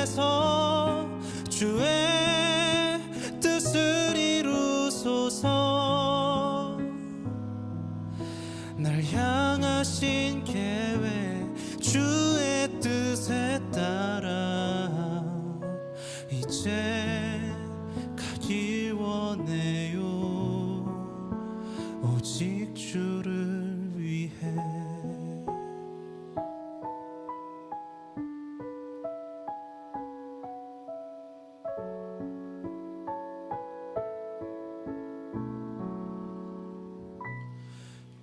삶에서 주의 뜻을 이루소서. 날 향하신 계획 주의 뜻에 따라 이제 가기 원해요. 오직 주를 위해.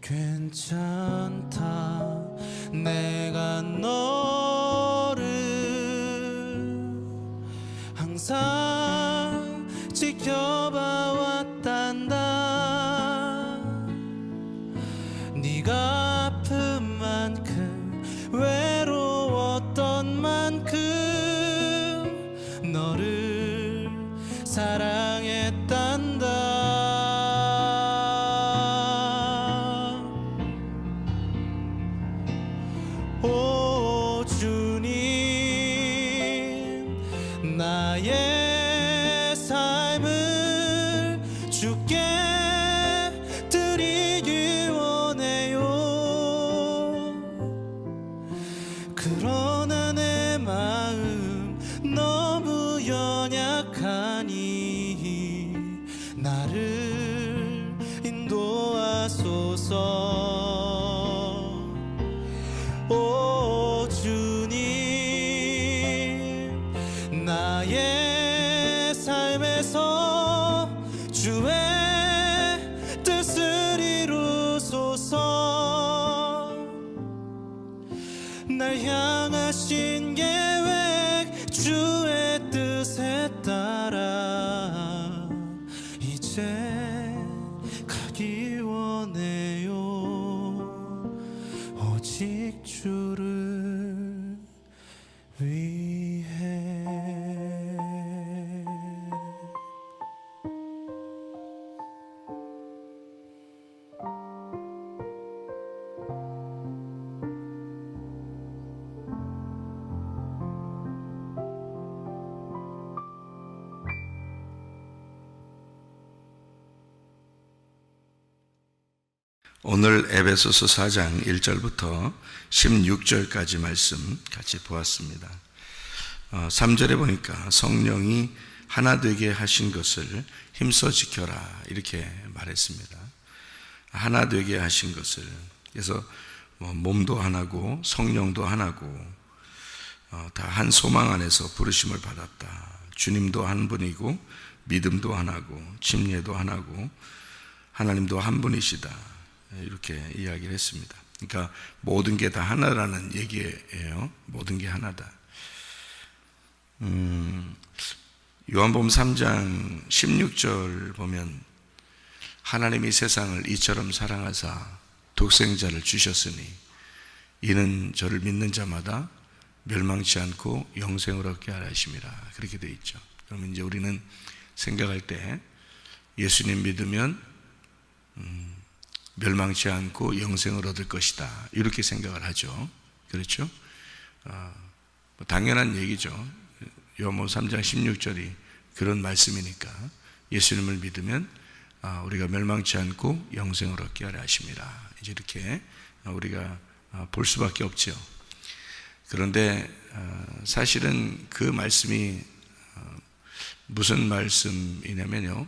괜찮다, 내가 너를 항상 지켜봐왔단다. 네가 아픈 만큼 외로웠던 만큼 너를 사랑했단다. 오 주님, 나의 삶을 주께 드리기 원해요. 그러나 내 마음 너무 연약하니 나를 인도하소서. 오 주님, 나의 삶에서 주의 뜻을 이루소서. 날 향하신 계획 주의 뜻에 따라 이제 가기 원해요. 오직 주를 위해. 오늘 에베소서 4장 1절부터 16절까지 말씀 같이 보았습니다. 3절에 보니까 성령이 하나 되게 하신 것을 힘써 지켜라 이렇게 말했습니다. 하나 되게 하신 것을, 그래서 몸도 하나고 성령도 하나고 다 한 소망 안에서 부르심을 받았다. 주님도 한 분이고 믿음도 하나고 침례도 하나고 하나님도 한 분이시다, 이렇게 이야기를 했습니다. 그러니까 모든 게 다 하나라는 얘기예요. 모든 게 하나다. 요한복음 3장 16절 보면 하나님이 세상을 이처럼 사랑하사 독생자를 주셨으니 이는 저를 믿는 자마다 멸망치 않고 영생을 얻게 하려 하심이라, 그렇게 되어 있죠. 그러면 이제 우리는 생각할 때 예수님 믿으면 멸망치 않고 영생을 얻을 것이다, 이렇게 생각을 하죠. 그렇죠? 당연한 얘기죠. 요한복음 3장 16절이 그런 말씀이니까 예수님을 믿으면 우리가 멸망치 않고 영생을 얻게 하려 하심이라, 이제 이렇게 우리가 볼 수밖에 없죠. 그런데 사실은 그 말씀이 무슨 말씀이냐면요,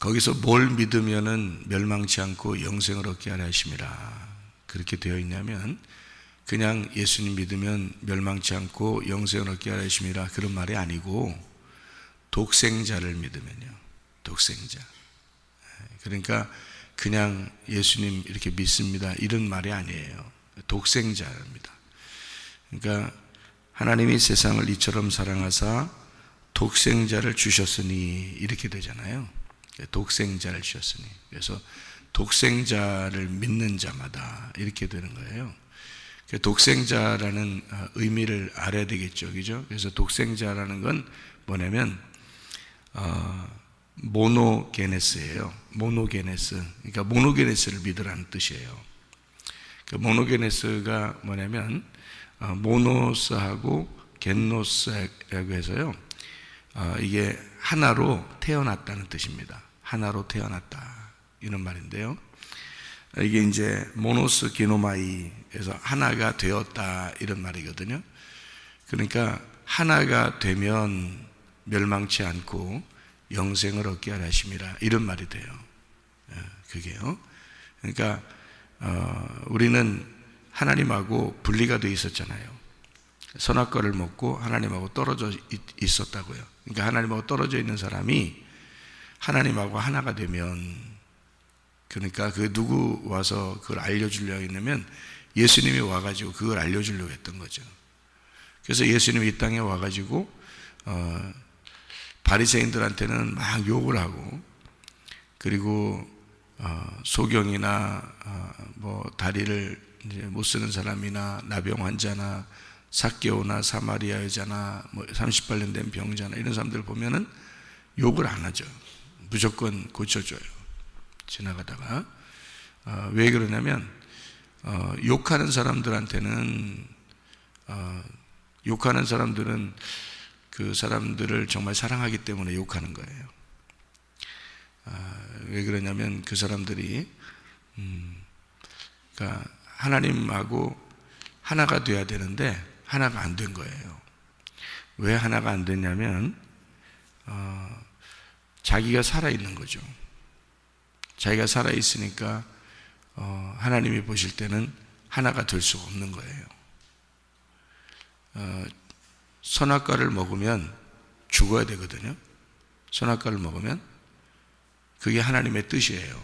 거기서 뭘 믿으면은 멸망치 않고 영생을 얻게 하려 하심이라 그렇게 되어 있냐면, 그냥 예수님 믿으면 멸망치 않고 영생을 얻게 하려 하심이라 그런 말이 아니고, 독생자를 믿으면요, 독생자, 그러니까 그냥 예수님 이렇게 믿습니다 이런 말이 아니에요. 독생자입니다. 그러니까 하나님이 세상을 이처럼 사랑하사 독생자를 주셨으니 이렇게 되잖아요. 독생자를 주셨으니, 그래서 독생자를 믿는 자마다 이렇게 되는 거예요. 독생자라는 의미를 알아야 되겠죠, 그죠? 그래서 독생자라는 건 뭐냐면 모노게네스예요. 모노게네스, 그러니까 모노게네스를 믿으라는 뜻이에요. 그 모노게네스가 뭐냐면 모노스하고 겐노스라고 해서요. 이게 하나로 태어났다는 뜻입니다. 하나로 태어났다 이런 말인데요. 이게 이제 모노스 기노마이에서 하나가 되었다 이런 말이거든요. 그러니까 하나가 되면 멸망치 않고 영생을 얻게 하려 하심이라 이런 말이 돼요. 그게요. 그러니까 우리는 하나님하고 분리가 되어 있었잖아요. 선악과를 먹고 하나님하고 떨어져 있었다고요. 그러니까 하나님하고 떨어져 있는 사람이 하나님하고 하나가 되면, 그러니까 그 누구 와서 그걸 알려주려고 했냐면 예수님이 와가지고 그걸 알려주려고 했던 거죠. 그래서 예수님이 이 땅에 와가지고 바리새인들한테는 막 욕을 하고, 그리고 소경이나 뭐 다리를 이제 못 쓰는 사람이나 나병 환자나 삭개오나 사마리아 여자나 뭐 38년 된 병자나 이런 사람들 보면은 욕을 안 하죠. 무조건 고쳐줘요. 지나가다가. 왜 그러냐면 욕하는 사람들한테는 욕하는 사람들은 그 사람들을 정말 사랑하기 때문에 욕하는 거예요. 왜 그러냐면 그 사람들이 그러니까 하나님하고 하나가 돼야 되는데 하나가 안 된 거예요. 왜 하나가 안 됐냐면 자기가 살아있는 거죠. 자기가 살아있으니까 하나님이 보실 때는 하나가 될 수가 없는 거예요. 선악과를 먹으면 죽어야 되거든요. 선악과를 먹으면 그게 하나님의 뜻이에요.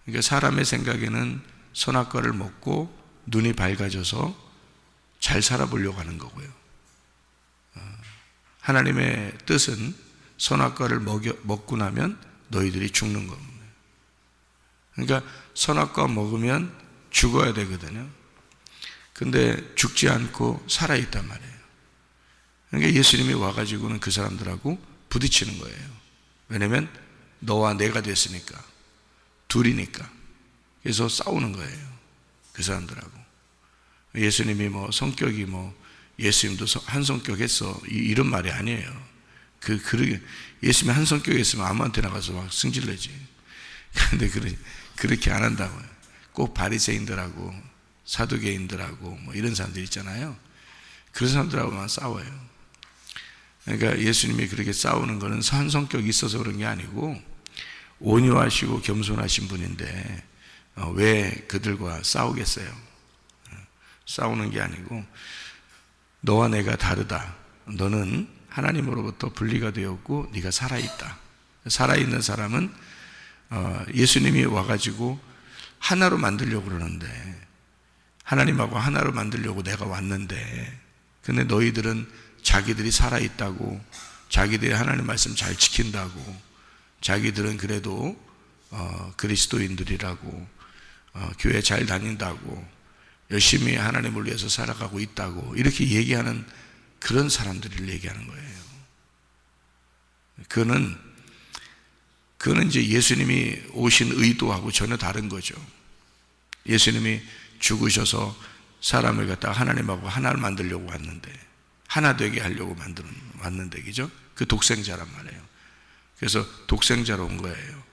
그러니까 사람의 생각에는 선악과를 먹고 눈이 밝아져서 잘 살아보려고 하는 거고요. 하나님의 뜻은 선악과를 먹고 나면 너희들이 죽는 겁니다. 그러니까 선악과 먹으면 죽어야 되거든요. 근데 죽지 않고 살아있단 말이에요. 그러니까 예수님이 와가지고는 그 사람들하고 부딪히는 거예요. 왜냐면 너와 내가 됐으니까, 둘이니까. 그래서 싸우는 거예요. 그 사람들하고. 예수님이 뭐 성격이 뭐 예수님도 한 성격 했어 이런 말이 아니에요. 예수님이 한 성격 했으면 아무한테나 가서 막 승질내지. 그런데 그렇게 안 한다고요. 꼭 바리새인들하고 사두개인들하고 뭐 이런 사람들 있잖아요. 그런 사람들하고만 싸워요. 그러니까 예수님이 그렇게 싸우는 거는 한 성격이 있어서 그런 게 아니고 온유하시고 겸손하신 분인데 왜 그들과 싸우겠어요? 싸우는 게 아니고 너와 내가 다르다. 너는 하나님으로부터 분리가 되었고 네가 살아있다. 살아있는 사람은 예수님이 와가지고 하나로 만들려고 그러는데, 하나님하고 하나로 만들려고 내가 왔는데, 근데 너희들은 자기들이 살아있다고, 자기들이 하나님 말씀 잘 지킨다고, 자기들은 그래도 그리스도인들이라고, 교회 잘 다닌다고, 열심히 하나님을 위해서 살아가고 있다고 이렇게 얘기하는 그런 사람들을 얘기하는 거예요. 그거는 이제 예수님이 오신 의도하고 전혀 다른 거죠. 예수님이 죽으셔서 사람을 갖다가 하나님하고 하나를 만들려고 왔는데, 하나 되게 하려고 왔는데, 그죠? 그 독생자란 말이에요. 그래서 독생자로 온 거예요.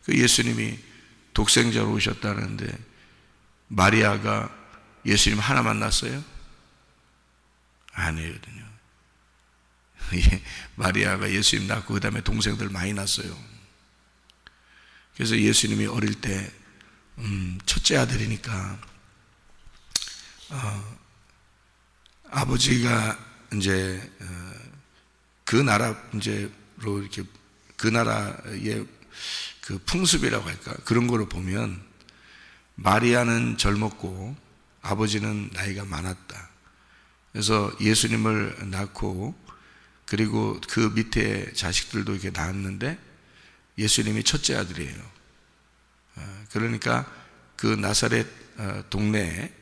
그 예수님이 독생자로 오셨다는데 마리아가 예수님 하나 만났어요? 아니거든요. 마리아가 예수님 낳고 그 다음에 동생들 많이 낳았어요. 그래서 예수님이 어릴 때 첫째 아들이니까 아버지가 이제 그 나라 이제로 이렇게 그 나라의 그 풍습이라고 할까, 그런 거를 보면 마리아는 젊었고 아버지는 나이가 많았다. 그래서 예수님을 낳고 그리고 그 밑에 자식들도 이렇게 낳았는데 예수님이 첫째 아들이에요. 그러니까 그 나사렛 동네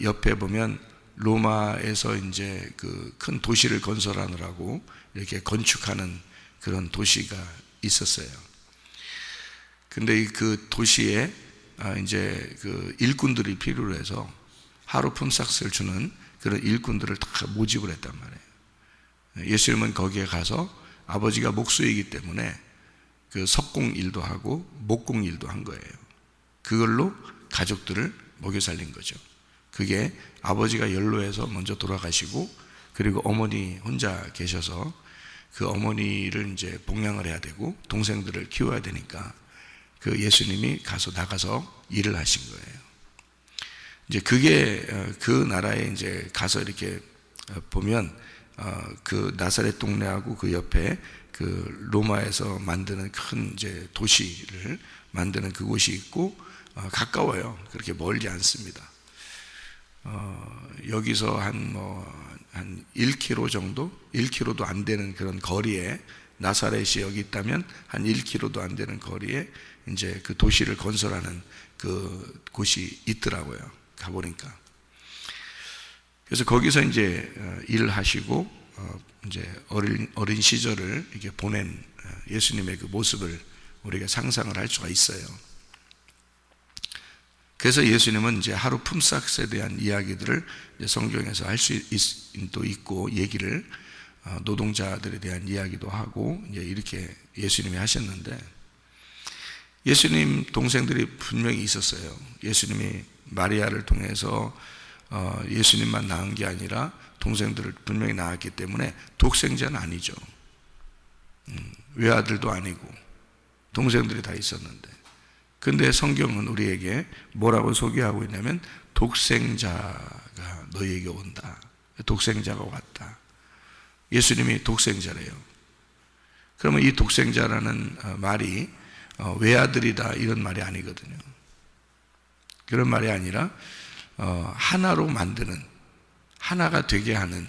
옆에 보면 로마에서 이제 그 큰 도시를 건설하느라고 이렇게 건축하는 그런 도시가 있었어요. 근데 그 도시에 이제 그 일꾼들이 필요로 해서 하루 품삯을 주는 그런 일꾼들을 다 모집을 했단 말이에요. 예수님은 거기에 가서 아버지가 목수이기 때문에 그 석공 일도 하고 목공 일도 한 거예요. 그걸로 가족들을 먹여 살린 거죠. 그게 아버지가 연로해서 먼저 돌아가시고, 그리고 어머니 혼자 계셔서 그 어머니를 이제 봉양을 해야 되고 동생들을 키워야 되니까 그 예수님이 나가서 일을 하신 거예요. 이제 그게 그 나라에 이제 가서 이렇게 보면 그 나사렛 동네하고 그 옆에 그 로마에서 만드는 큰 이제 도시를 만드는 그곳이 있고 가까워요. 그렇게 멀지 않습니다. 여기서 한 1km 정도, 1km도 안 되는 그런 거리에, 나사렛이 여기 있다면 한 1km도 안 되는 거리에 이제 그 도시를 건설하는 그 곳이 있더라고요. 가보니까. 그래서 거기서 이제 일을 하시고 이제 어린 시절을 이렇게 보낸 예수님의 그 모습을 우리가 상상을 할 수가 있어요. 그래서 예수님은 이제 하루 품삯에 대한 이야기들을 성경에서 할 수도 있고, 얘기를 노동자들에 대한 이야기도 하고 이제 이렇게 예수님이 하셨는데, 예수님 동생들이 분명히 있었어요. 예수님이 마리아를 통해서 예수님만 낳은 게 아니라 동생들을 분명히 낳았기 때문에 독생자는 아니죠. 외아들도 아니고 동생들이 다 있었는데, 근데 성경은 우리에게 뭐라고 소개하고 있냐면 독생자가 너희에게 온다. 독생자가 왔다. 예수님이 독생자래요. 그러면 이 독생자라는 말이 외아들이다 이런 말이 아니거든요. 그런 말이 아니라 하나로 만드는, 하나가 되게 하는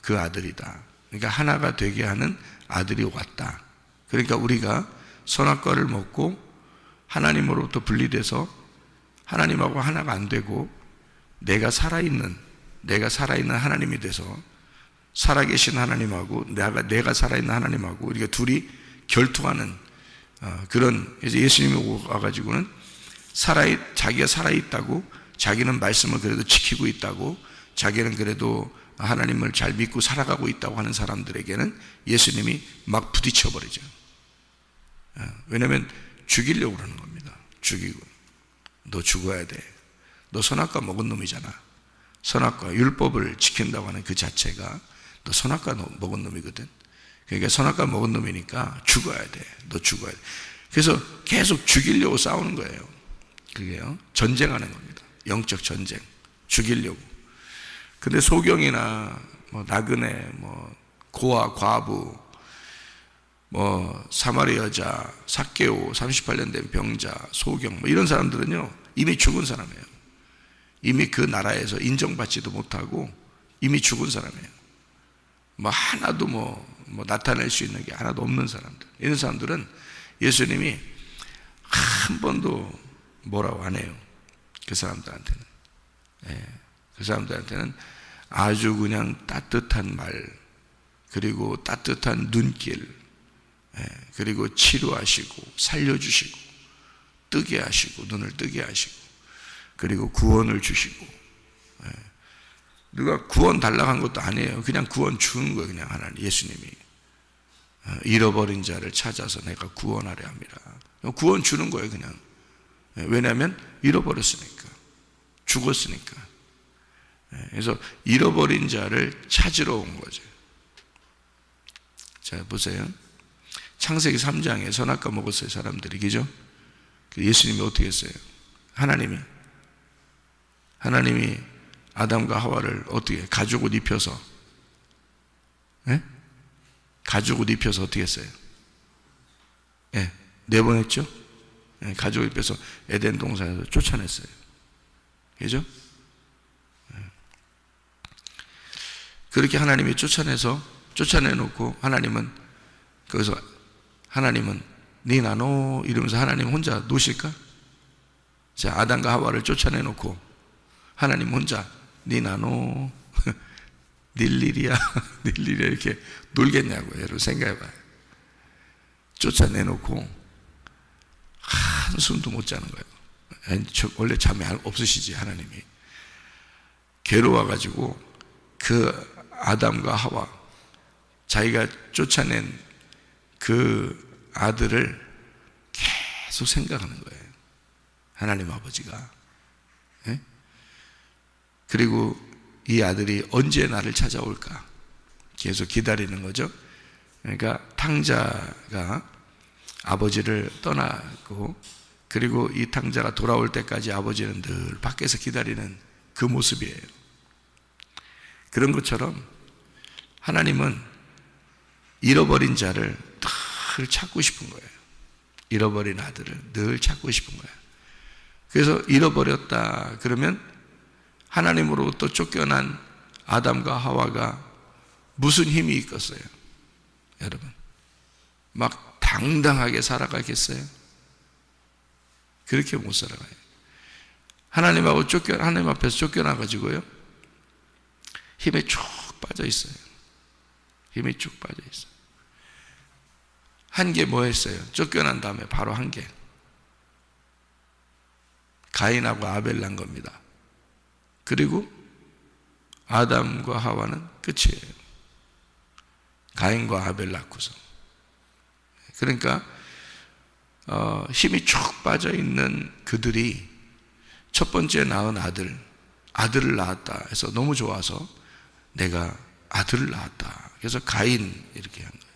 그 아들이다. 그러니까 하나가 되게 하는 아들이 왔다. 그러니까 우리가 선악과를 먹고 하나님으로부터 분리돼서 하나님하고 하나가 안 되고 내가 살아있는 하나님이 돼서 살아계신 하나님하고 내가 살아있는 하나님하고 우리가 둘이 결투하는 그런, 이제 예수님이 와가지고는 자기가 살아있다고, 자기는 말씀을 그래도 지키고 있다고, 자기는 그래도 하나님을 잘 믿고 살아가고 있다고 하는 사람들에게는 예수님이 막 부딪혀버리죠. 왜냐하면 죽이려고 그러는 겁니다. 죽이고, 너 죽어야 돼. 너 선악과 먹은 놈이잖아. 선악과, 율법을 지킨다고 하는 그 자체가 너 선악과 먹은 놈이거든. 그러니까 선악과 먹은 놈이니까 죽어야 돼. 너 죽어야 돼. 그래서 계속 죽이려고 싸우는 거예요. 그게요, 전쟁하는 겁니다. 영적 전쟁. 죽이려고. 근데 소경이나 나그네, 고아, 과부, 사마리 여자, 삭개오, 38년 된 병자, 소경, 이런 사람들은요 이미 죽은 사람이에요. 이미 그 나라에서 인정받지도 못하고 이미 죽은 사람이에요. 하나도 나타낼 수 있는 게 하나도 없는 사람들. 이런 사람들은 예수님이 한 번도 뭐라고 안 해요. 그 사람들한테는. 그 사람들한테는 아주 그냥 따뜻한 말, 그리고 따뜻한 눈길, 그리고 치료하시고 살려주시고 뜨게 하시고 눈을 뜨게 하시고, 그리고 구원을 주시고. 누가 구원 달라고 한 것도 아니에요. 그냥 구원 주는 거예요. 그냥 하나님, 예수님이 잃어버린 자를 찾아서 내가 구원하려 합니다. 구원 주는 거예요. 그냥. 왜냐하면 잃어버렸으니까, 죽었으니까. 그래서 잃어버린 자를 찾으러 온 거죠. 자, 보세요. 창세기 3장에 선악과 먹었어요, 사람들이. 그죠? 예수님이 어떻게 했어요? 하나님이 아담과 하와를 어떻게, 가죽옷 입혀서, 가죽옷 입혀서 어떻게 했어요? 내보냈죠? 가죽옷 입혀서 에덴 동산에서 쫓아냈어요. 그죠? 그렇게 하나님이 쫓아내놓고 하나님은 니나노 이러면서 하나님 혼자 노실까? 자, 아담과 하와를 쫓아내놓고 하나님 혼자 니나노 닐리리야 이렇게 놀겠냐고요. 여러분 생각해봐요. 쫓아내놓고 한숨도 못 자는 거예요. 원래 참이 없으시지 하나님이. 괴로워가지고 그 아담과 하와, 자기가 쫓아낸 그 아들을 계속 생각하는 거예요. 하나님 아버지가. 예? 그리고 이 아들이 언제 나를 찾아올까 계속 기다리는 거죠. 그러니까 탕자가 아버지를 떠나고, 그리고 이 탕자가 돌아올 때까지 아버지는 늘 밖에서 기다리는 그 모습이에요. 그런 것처럼 하나님은 잃어버린 자를 늘 찾고 싶은 거예요. 잃어버린 아들을 늘 찾고 싶은 거예요. 그래서 잃어버렸다 그러면 하나님으로부터 쫓겨난 아담과 하와가 무슨 힘이 있겠어요? 여러분, 막 당당하게 살아가겠어요? 그렇게 못 살아가요. 하나님 앞에서 쫓겨나가지고요, 힘에 쭉 빠져 있어요. 힘이 쭉 빠져 있어요. 한 게 뭐 했어요? 쫓겨난 다음에 바로 한 게 가인하고 아벨 난 겁니다. 그리고 아담과 하와는 끝이에요. 가인과 아벨 낳고서. 그러니까 힘이 쭉 빠져 있는 그들이 첫 번째 낳은 아들을 낳았다 해서 너무 좋아서 내가 아들을 낳았다. 그래서 가인 이렇게 한 거예요.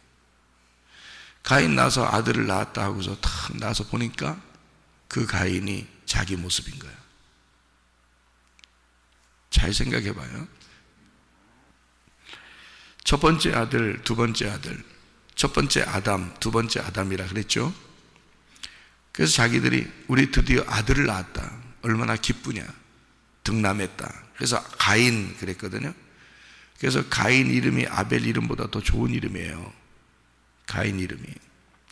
가인 나서 아들을 낳았다 하고서 탁 나서 보니까 그 가인이 자기 모습인 거야. 잘 생각해 봐요. 첫 번째 아들, 두 번째 아들, 첫 번째 아담, 두 번째 아담이라 그랬죠. 그래서 자기들이 우리 드디어 아들을 낳았다. 얼마나 기쁘냐. 득남했다. 그래서 가인 그랬거든요. 그래서 가인 이름이 아벨 이름보다 더 좋은 이름이에요. 가인 이름이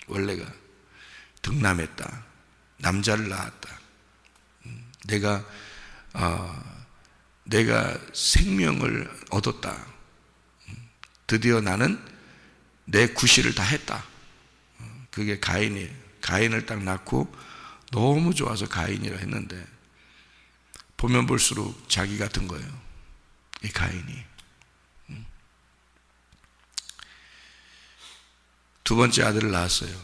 원래가 득남했다. 남자를 낳았다. 내가 생명을 얻었다. 드디어 나는 내 구실을 다 했다. 그게 가인을 딱 낳고 너무 좋아서 가인이라 했는데 보면 볼수록 자기 같은 거예요. 이 가인이. 두 번째 아들을 낳았어요.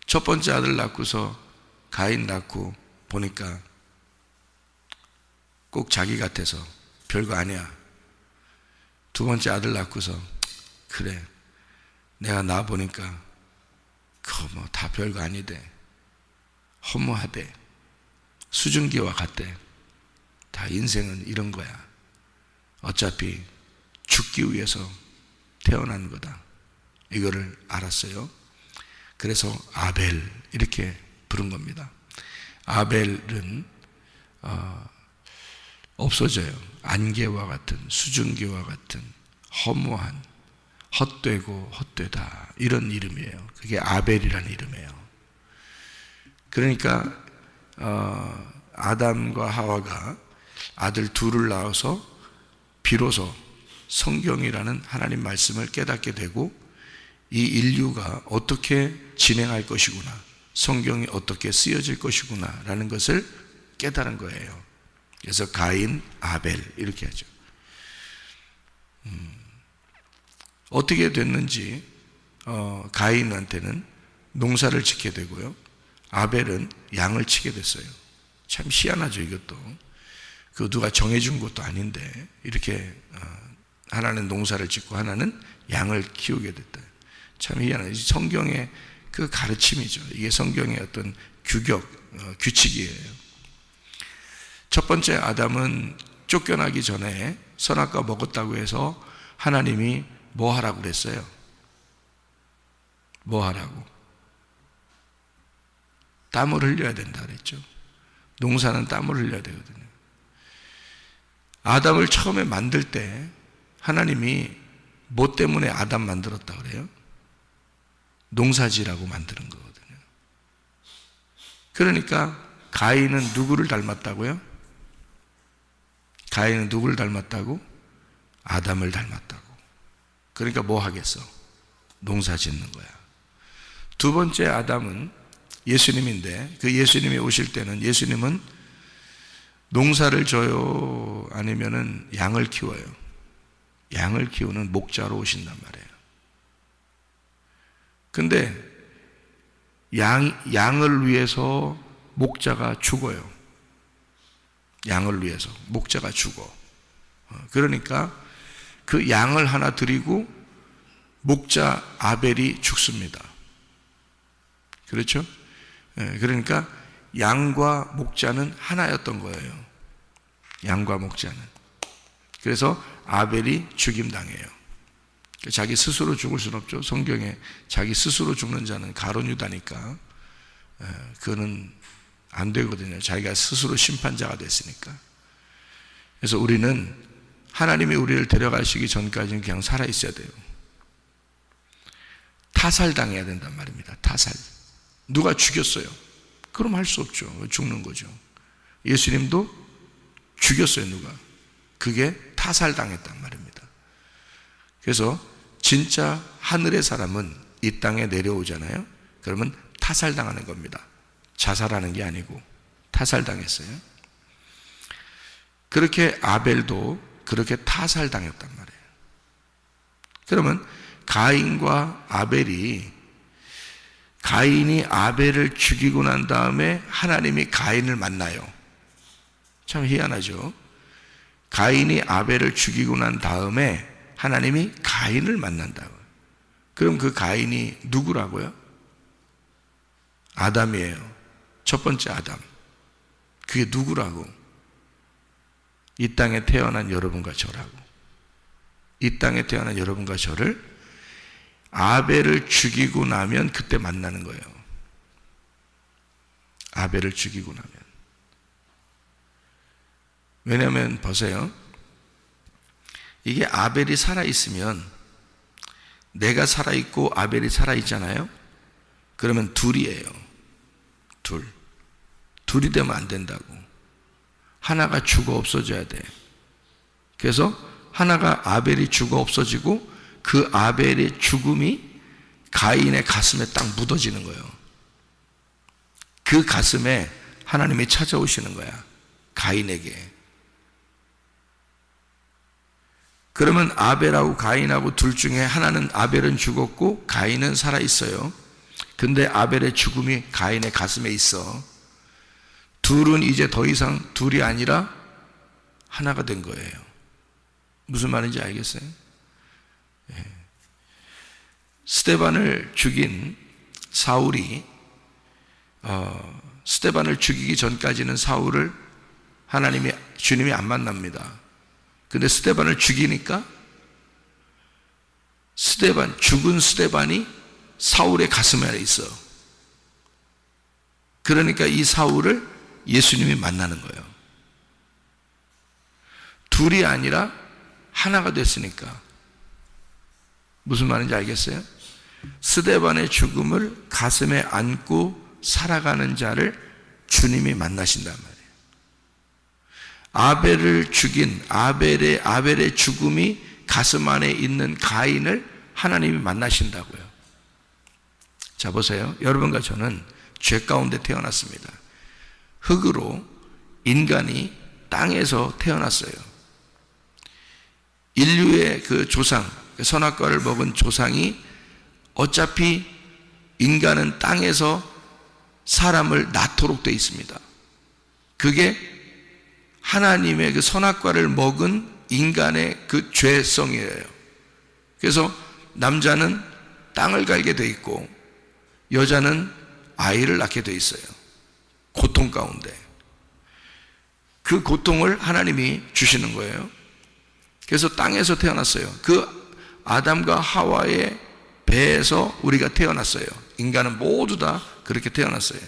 첫 번째 아들 낳고서 가인 낳고 보니까 꼭 자기 같아서 별거 아니야. 두 번째 아들 낳고서 그래, 내가 낳아 보니까 그거 뭐 다 별거 아니대. 허무하대. 수증기와 같대. 다 인생은 이런 거야. 어차피 죽기 위해서 태어난 거다. 이거를 알았어요. 그래서 아벨 이렇게 부른 겁니다. 아벨은 없어져요. 안개와 같은, 수증기와 같은 허무한, 헛되고 헛되다 이런 이름이에요. 그게 아벨이라는 이름이에요. 그러니까 아담과 하와가 아들 둘을 낳아서 비로소 성경이라는 하나님 말씀을 깨닫게 되고 이 인류가 어떻게 진행할 것이구나, 성경이 어떻게 쓰여질 것이구나 라는 것을 깨달은 거예요. 그래서 가인, 아벨 이렇게 하죠. 어떻게 됐는지 가인한테는 농사를 짓게 되고요, 아벨은 양을 치게 됐어요. 참 희한하죠. 이것도 그 누가 정해준 것도 아닌데 이렇게 하나는 농사를 짓고 하나는 양을 키우게 됐다. 참 희한하죠. 성경의 그 가르침이죠. 이게 성경의 어떤 규칙이에요. 첫 번째 아담은 쫓겨나기 전에 선악과 먹었다고 해서 하나님이 뭐 하라고 그랬어요? 뭐 하라고? 땀을 흘려야 된다 그랬죠. 농사는 땀을 흘려야 되거든요. 아담을 처음에 만들 때 하나님이 뭐 때문에 아담 만들었다 그래요? 농사지라고 만드는 거거든요. 그러니까 가인은 누구를 닮았다고요? 가인은 누구를 닮았다고? 아담을 닮았다고. 그러니까 뭐 하겠어? 농사 짓는 거야. 두 번째 아담은 예수님인데, 그 예수님이 오실 때는 예수님은 농사를 져요? 아니면은 양을 키워요? 양을 키우는 목자로 오신단 말이에요. 근데 양을 위해서 목자가 죽어요. 양을 위해서 목자가 죽어. 그러니까 그 양을 하나 드리고 목자 아벨이 죽습니다. 그렇죠? 그러니까 양과 목자는 하나였던 거예요. 양과 목자는. 그래서 아벨이 죽임당해요. 자기 스스로 죽을 수는 없죠. 성경에 자기 스스로 죽는 자는 가룟 유다니까 그거는 안 되거든요. 자기가 스스로 심판자가 됐으니까. 그래서 우리는 하나님이 우리를 데려가시기 전까지는 그냥 살아 있어야 돼요. 타살당해야 된단 말입니다. 타살. 누가 죽였어요? 그럼 할 수 없죠. 죽는 거죠. 예수님도 죽였어요. 누가? 그게 타살당했단 말입니다. 그래서 진짜 하늘의 사람은 이 땅에 내려오잖아요. 그러면 타살당하는 겁니다. 자살하는 게 아니고 타살당했어요. 그렇게 아벨도 그렇게 타살당했단 말이에요. 그러면 가인과 아벨이, 가인이 아벨을 죽이고 난 다음에 하나님이 가인을 만나요. 참 희한하죠. 가인이 아벨을 죽이고 난 다음에 하나님이 가인을 만난다고. 그럼 그 가인이 누구라고요? 아담이에요. 첫 번째 아담. 그게 누구라고? 이 땅에 태어난 여러분과 저라고. 이 땅에 태어난 여러분과 저를 아벨을 죽이고 나면 그때 만나는 거예요. 아벨을 죽이고 나면. 왜냐하면 보세요. 이게 아벨이 살아있으면, 내가 살아있고 아벨이 살아있잖아요. 그러면 둘이에요. 둘이 되면 안 된다고. 하나가 죽어 없어져야 돼. 그래서 하나가 아벨이 죽어 없어지고 그 아벨의 죽음이 가인의 가슴에 딱 묻어지는 거예요. 그 가슴에 하나님이 찾아오시는 거야. 가인에게. 그러면 아벨하고 가인하고 둘 중에 하나는, 아벨은 죽었고 가인은 살아있어요. 근데 아벨의 죽음이 가인의 가슴에 있어. 둘은 이제 더 이상 둘이 아니라 하나가 된 거예요. 무슨 말인지 알겠어요? 스데반을 죽인 사울이, 스데반을 죽이기 전까지는 사울을 주님이 안 만납니다. 근데 스데반을 죽이니까 죽은 스데반이 사울의 가슴 안에 있어. 그러니까 이 사울을 예수님이 만나는 거예요. 둘이 아니라 하나가 됐으니까. 무슨 말인지 알겠어요? 스데반의 죽음을 가슴에 안고 살아가는 자를 주님이 만나신단 말이에요. 아벨을 죽인 아벨의 죽음이 가슴 안에 있는 가인을 하나님이 만나신다고요. 자, 보세요. 여러분과 저는 죄 가운데 태어났습니다. 흙으로 인간이 땅에서 태어났어요. 인류의 그 조상, 선악과를 먹은 조상이, 어차피 인간은 땅에서 사람을 낳도록 되어 있습니다. 그게 하나님의 그 선악과를 먹은 인간의 그 죄성이에요. 그래서 남자는 땅을 갈게 되어 있고 여자는 아이를 낳게 되어 있어요. 고통 가운데. 그 고통을 하나님이 주시는 거예요. 그래서 땅에서 태어났어요. 그 아담과 하와의 배에서 우리가 태어났어요. 인간은 모두 다 그렇게 태어났어요.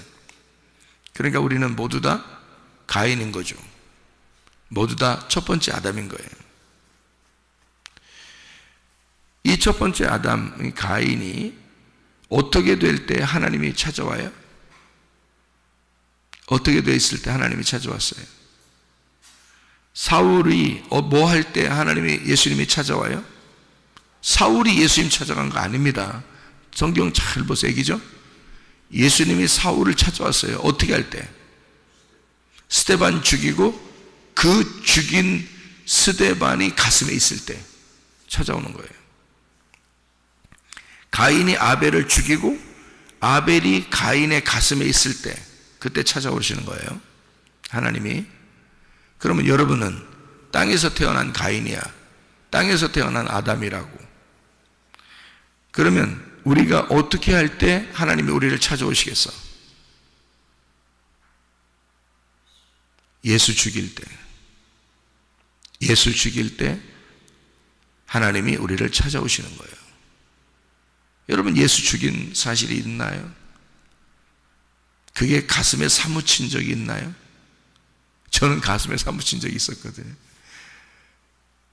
그러니까 우리는 모두 다 가인인 거죠. 모두 다 첫 번째 아담인 거예요. 이 첫 번째 아담, 가인이 어떻게 될 때 하나님이 찾아와요? 어떻게 돼 있을 때 하나님이 찾아왔어요? 사울이 뭐 할 때 예수님이 찾아와요? 사울이 예수님 찾아간 거 아닙니다. 성경 잘 보세요. 얘기죠? 예수님이 사울을 찾아왔어요. 어떻게 할 때? 스데반 죽이고 그 죽인 스데반이 가슴에 있을 때 찾아오는 거예요. 가인이 아벨을 죽이고 아벨이 가인의 가슴에 있을 때 그때 찾아오시는 거예요. 하나님이. 그러면 여러분은 땅에서 태어난 가인이야, 땅에서 태어난 아담이라고. 그러면 우리가 어떻게 할 때 하나님이 우리를 찾아오시겠어? 예수 죽일 때. 예수 죽일 때 하나님이 우리를 찾아오시는 거예요. 여러분, 예수 죽인 사실이 있나요? 그게 가슴에 사무친 적이 있나요? 저는 가슴에 사무친 적이 있었거든요.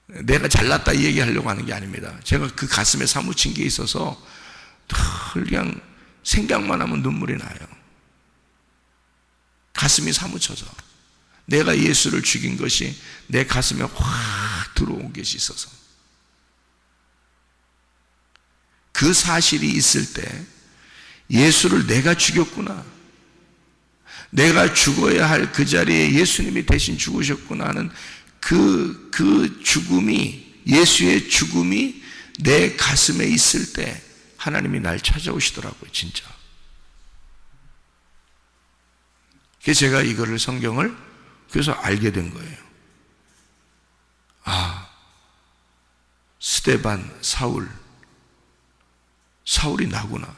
내가 잘났다 이 얘기하려고 하는 게 아닙니다. 제가 그 가슴에 사무친 게 있어서 그냥 생각만 하면 눈물이 나요. 가슴이 사무쳐서 내가 예수를 죽인 것이 내 가슴에 확 들어온 것이 있어서, 그 사실이 있을 때 예수를 내가 죽였구나, 내가 죽어야 할 그 자리에 예수님이 대신 죽으셨구나 하는 그 죽음이, 예수의 죽음이 내 가슴에 있을 때 하나님이 날 찾아오시더라고요, 진짜. 그래서 제가 이거를 성경을 그래서 알게 된 거예요. 아, 스데반, 사울이 나구나.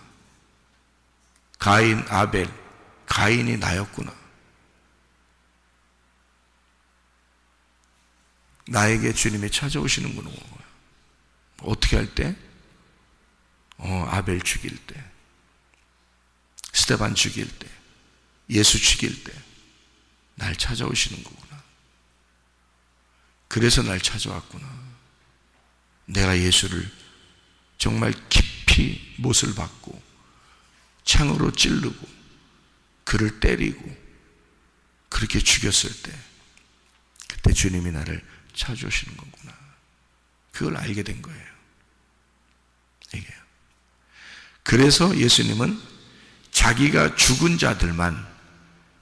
가인, 아벨, 가인이 나였구나. 나에게 주님이 찾아오시는구나. 어떻게 할 때? 아벨 죽일 때, 스데반 죽일 때, 예수 죽일 때 날 찾아오시는 거구나. 그래서 날 찾아왔구나. 내가 예수를 정말 깊이 못을 박고 창으로 찌르고 그를 때리고 그렇게 죽였을 때 그때 주님이 나를 찾아오시는 거구나. 그걸 알게 된 거예요. 이게요. 그래서 예수님은 자기가 죽은 자들만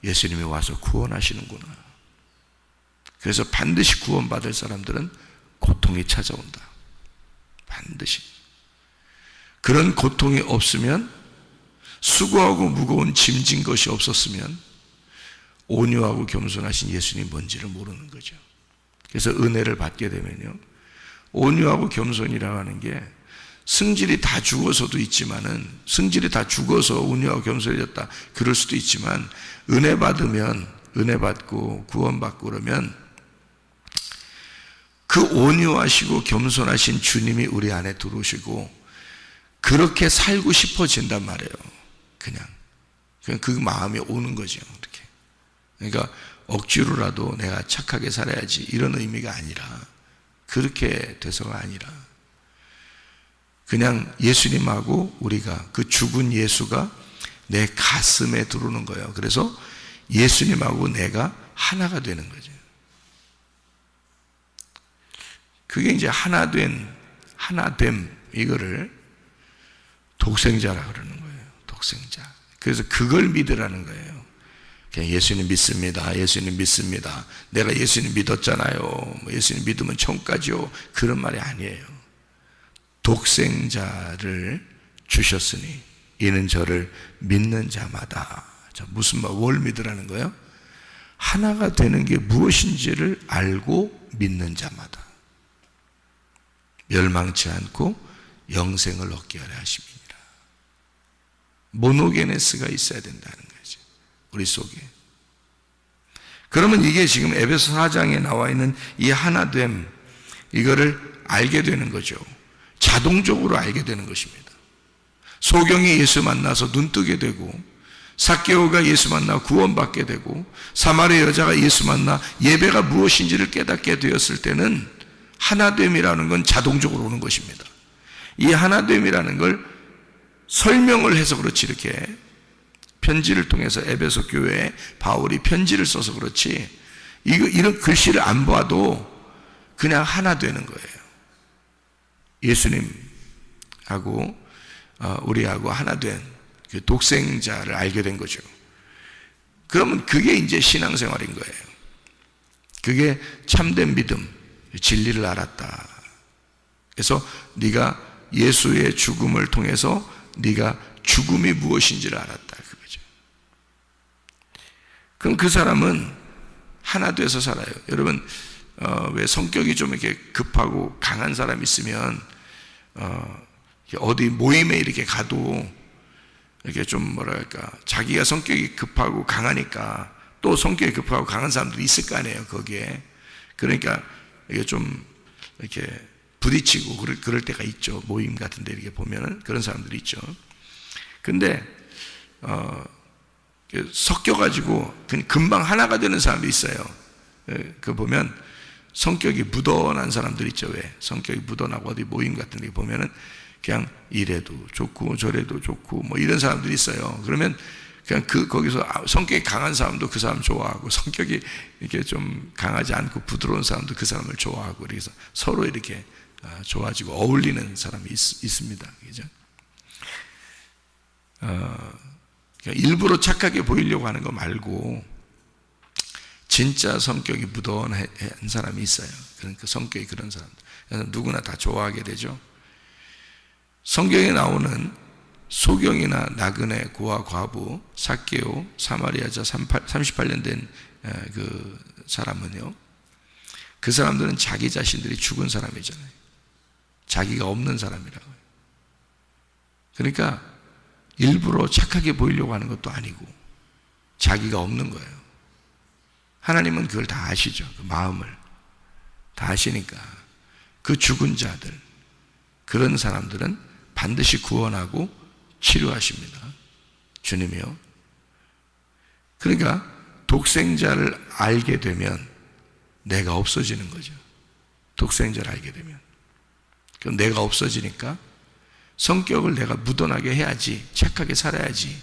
예수님이 와서 구원하시는구나. 그래서 반드시 구원받을 사람들은 고통이 찾아온다. 반드시. 그런 고통이 없으면, 수고하고 무거운 짐진 것이 없었으면 온유하고 겸손하신 예수님이 뭔지를 모르는 거죠. 그래서 은혜를 받게 되면요, 온유하고 겸손이라고 하는 게 승질이 다 죽어서도 있지만은, 승질이 다 죽어서 온유하고 겸손해졌다 그럴 수도 있지만, 은혜 받으면, 은혜 받고 구원받고 그러면 그 온유하시고 겸손하신 주님이 우리 안에 들어오시고 그렇게 살고 싶어진단 말이에요. 그냥 그 마음이 오는 거죠. 이렇게. 그러니까 억지로라도 내가 착하게 살아야지 이런 의미가 아니라, 그렇게 돼서가 아니라 그냥 예수님하고 우리가, 그 죽은 예수가 내 가슴에 들어오는 거예요. 그래서 예수님하고 내가 하나가 되는 거죠. 그게 이제 하나됨, 이거를 독생자라 그러는 거예요. 독생자. 그래서 그걸 믿으라는 거예요. 그냥 예수님 믿습니다. 예수님 믿습니다. 내가 예수님 믿었잖아요. 예수님 믿으면 천국 가죠. 그런 말이 아니에요. 독생자를 주셨으니 이는 저를 믿는 자마다. 무슨 말, 뭘 믿으라는 거예요? 하나가 되는 게 무엇인지를 알고 믿는 자마다 멸망치 않고 영생을 얻게 하려 하심이니라. 모노게네스가 있어야 된다는 거죠, 우리 속에. 그러면 이게 지금 에베소 4장에 나와 있는 이 하나됨, 이거를 알게 되는 거죠. 자동적으로 알게 되는 것입니다. 소경이 예수 만나서 눈뜨게 되고, 삭개오가 예수 만나 구원받게 되고, 사마리아 여자가 예수 만나 예배가 무엇인지를 깨닫게 되었을 때는 하나됨이라는 건 자동적으로 오는 것입니다. 이 하나됨이라는 걸 설명을 해서 그렇지, 이렇게 편지를 통해서 에베소 교회에 바울이 편지를 써서 그렇지, 이런 글씨를 안 봐도 그냥 하나 되는 거예요. 예수님하고 우리하고 하나 된 그 독생자를 알게 된 거죠. 그러면 그게 이제 신앙생활인 거예요. 그게 참된 믿음, 진리를 알았다. 그래서 네가 예수의 죽음을 통해서 네가 죽음이 무엇인지를 알았다, 그거죠. 그럼 그 사람은 하나 돼서 살아요. 여러분, 왜 성격이 좀 이렇게 급하고 강한 사람이 있으면 어디 모임에 이렇게 가도 이렇게 좀 뭐랄까, 자기가 성격이 급하고 강하니까 또 성격이 급하고 강한 사람들이 있을 거 아니에요, 거기에. 그러니까 이게 좀 이렇게 부딪히고 그럴 때가 있죠. 모임 같은 데 이렇게 보면은 그런 사람들이 있죠. 근데 섞여가지고 금방 하나가 되는 사람도 있어요. 그 보면 성격이 묻어난 사람들 있죠. 왜? 성격이 묻어나고 어디 모임 같은 데 보면은 그냥 이래도 좋고 저래도 좋고 뭐 이런 사람들이 있어요. 그러면 그냥 거기서 성격이 강한 사람도 그 사람 좋아하고, 성격이 이렇게 좀 강하지 않고 부드러운 사람도 그 사람을 좋아하고, 그래서 서로 이렇게 좋아지고 어울리는 사람이 있습니다. 그죠? 일부러 착하게 보이려고 하는 거 말고 진짜 성격이 무던한 사람이 있어요. 그러니까 성격이 그런 사람들, 그래서 누구나 다 좋아하게 되죠. 성경에 나오는 소경이나 나그네, 고아, 과부, 삭개오, 사마리아자 38년 된 그 사람은요, 그 사람들은 자기 자신들이 죽은 사람이잖아요. 자기가 없는 사람이라고요. 그러니까 일부러 착하게 보이려고 하는 것도 아니고 자기가 없는 거예요. 하나님은 그걸 다 아시죠. 그 마음을 다 아시니까 그 죽은 자들, 그런 사람들은 반드시 구원하고 치료하십니다. 주님이요. 그러니까 독생자를 알게 되면 내가 없어지는 거죠. 독생자를 알게 되면. 그럼 내가 없어지니까 성격을 내가 무던하게 해야지, 착하게 살아야지,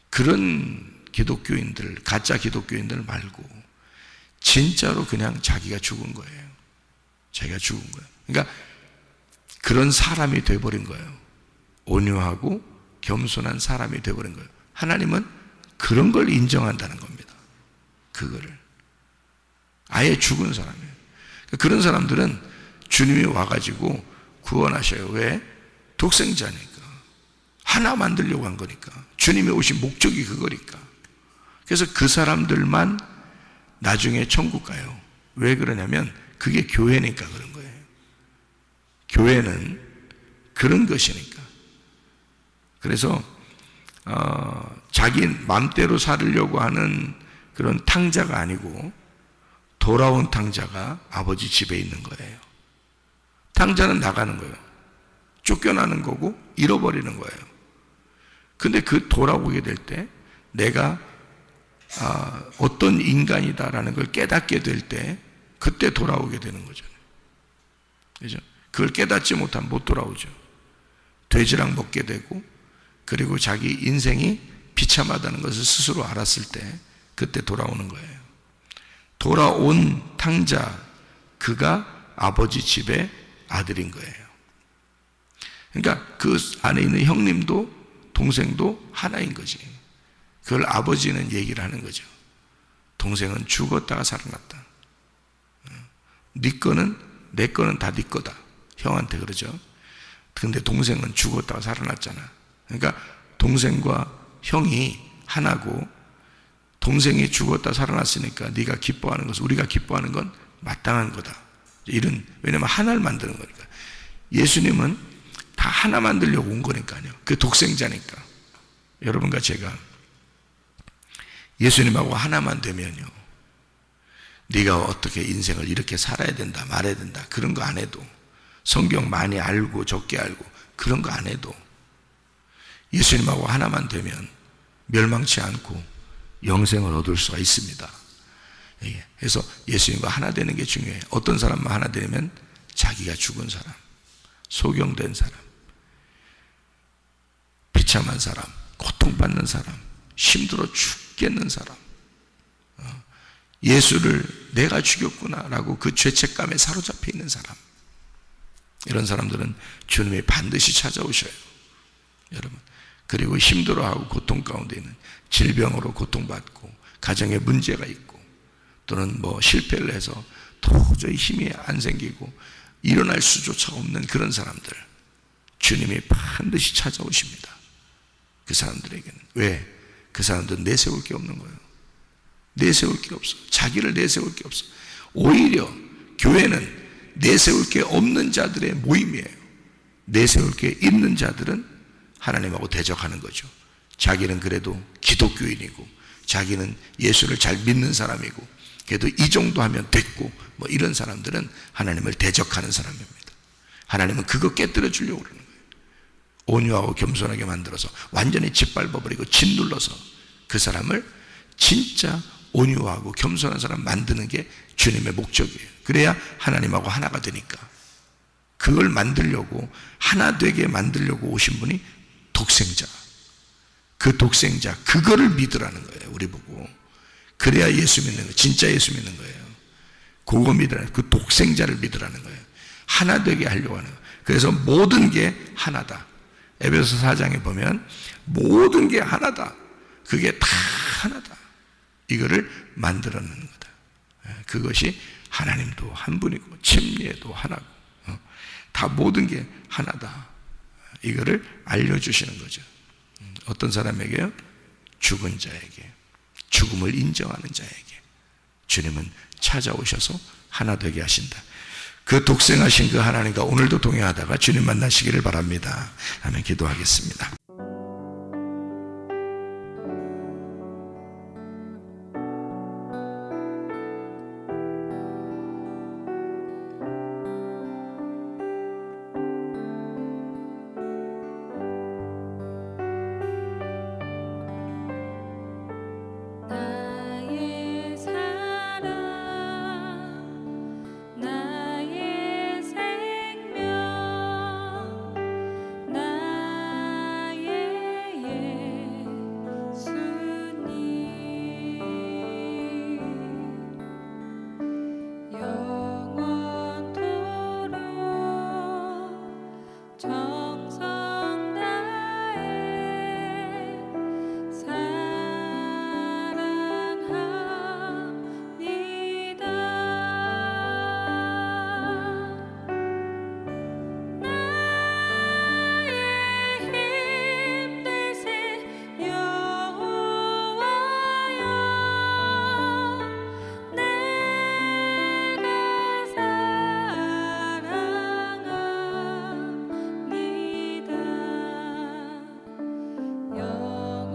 그런 기독교인들, 가짜 기독교인들 말고 진짜로 그냥 자기가 죽은 거예요. 자기가 죽은 거예요. 그러니까 그런 사람이 돼버린 거예요. 온유하고 겸손한 사람이 돼버린 거예요. 하나님은 그런 걸 인정한다는 겁니다. 그거를 아예 죽은 사람이에요. 그런 사람들은 주님이 와가지고 구원하셔요. 왜? 독생자니까. 하나 만들려고 한 거니까. 주님이 오신 목적이 그거니까. 그래서 그 사람들만 나중에 천국 가요. 왜 그러냐면 그게 교회니까 그런 거예요. 교회는 그런 것이니까. 그래서 자기 맘대로 살으려고 하는 그런 탕자가 아니고 돌아온 탕자가 아버지 집에 있는 거예요. 탕자는 나가는 거예요. 쫓겨나는 거고 잃어버리는 거예요. 근데 그 돌아오게 될 때 내가 어떤 인간이다라는 걸 깨닫게 될 때 그때 돌아오게 되는 거잖아요. 그죠? 그걸 깨닫지 못하면 못 돌아오죠. 돼지랑 먹게 되고, 그리고 자기 인생이 비참하다는 것을 스스로 알았을 때 그때 돌아오는 거예요. 돌아온 탕자, 그가 아버지 집의 아들인 거예요. 그러니까 그 안에 있는 형님도 동생도 하나인 거지. 그걸 아버지는 얘기를 하는 거죠. 동생은 죽었다가 살아났다. 네 거는, 내 거는 다 네 거다. 형한테 그러죠. 근데 동생은 죽었다가 살아났잖아. 그러니까 동생과 형이 하나고, 동생이 죽었다 살아났으니까 네가 기뻐하는 것은, 우리가 기뻐하는 건 마땅한 거다. 이런, 왜냐면 하나를 만드는 거니까. 예수님은 다 하나 만들려고 온 거니까요. 그 독생자니까. 여러분과 제가 예수님하고 하나만 되면요, 네가 어떻게 인생을 이렇게 살아야 된다, 말해야 된다, 그런 거 안 해도, 성경 많이 알고 적게 알고 그런 거 안 해도 예수님하고 하나만 되면 멸망치 않고 영생을 얻을 수가 있습니다. 그래서 예수님과 하나 되는 게 중요해요. 어떤 사람만 하나 되면 자기가 죽은 사람, 소경된 사람, 비참한 사람, 고통받는 사람, 힘들어 죽겠는 사람, 예수를 내가 죽였구나라고 그 죄책감에 사로잡혀 있는 사람, 이런 사람들은 주님이 반드시 찾아오셔요. 여러분, 그리고 힘들어하고 고통 가운데 있는, 질병으로 고통받고 가정에 문제가 있고 또는 실패를 해서 도저히 힘이 안 생기고 일어날 수조차 없는 그런 사람들, 주님이 반드시 찾아오십니다. 그 사람들에게는. 왜? 그 사람들은 내세울 게 없는 거예요. 내세울 게 없어. 자기를 내세울 게 없어. 오히려 교회는 내세울 게 없는 자들의 모임이에요. 내세울 게 있는 자들은 하나님하고 대적하는 거죠. 자기는 그래도 기독교인이고 자기는 예수를 잘 믿는 사람이고 그래도 이 정도 하면 됐고 이런 사람들은 하나님을 대적하는 사람입니다. 하나님은 그거 깨뜨려 주려고 그러는 거예요. 온유하고 겸손하게 만들어서 완전히 짓밟아버리고 짓눌러서 그 사람을 진짜 온유하고 겸손한 사람 만드는 게 주님의 목적이에요. 그래야 하나님하고 하나가 되니까. 그걸 만들려고, 하나 되게 만들려고 오신 분이 독생자. 그 독생자, 그거를 믿으라는 거예요. 우리 보고. 그래야 예수 믿는 거예요. 진짜 예수 믿는 거예요. 그거 믿으라는, 그 독생자를 믿으라는 거예요. 하나 되게 하려고 하는 거예요. 그래서 모든 게 하나다. 에베소 4장에 보면 모든 게 하나다. 그게 다 하나다. 이거를 만들어내는 거다. 그것이 하나님도 한 분이고 침례도 하나고 다 모든 게 하나다. 이거를 알려주시는 거죠. 어떤 사람에게요? 죽은 자에게, 죽음을 인정하는 자에게 주님은 찾아오셔서 하나 되게 하신다. 그 독생하신 그 하나님과 오늘도 동행하다가 주님 만나시기를 바랍니다. 아멘. 기도하겠습니다. 나의 사랑 나의 생명 나의 예수님 영원토록 정성 다해 사랑합니다. 나의 힘내세 여호와여 내가 사랑합니다. 영원토록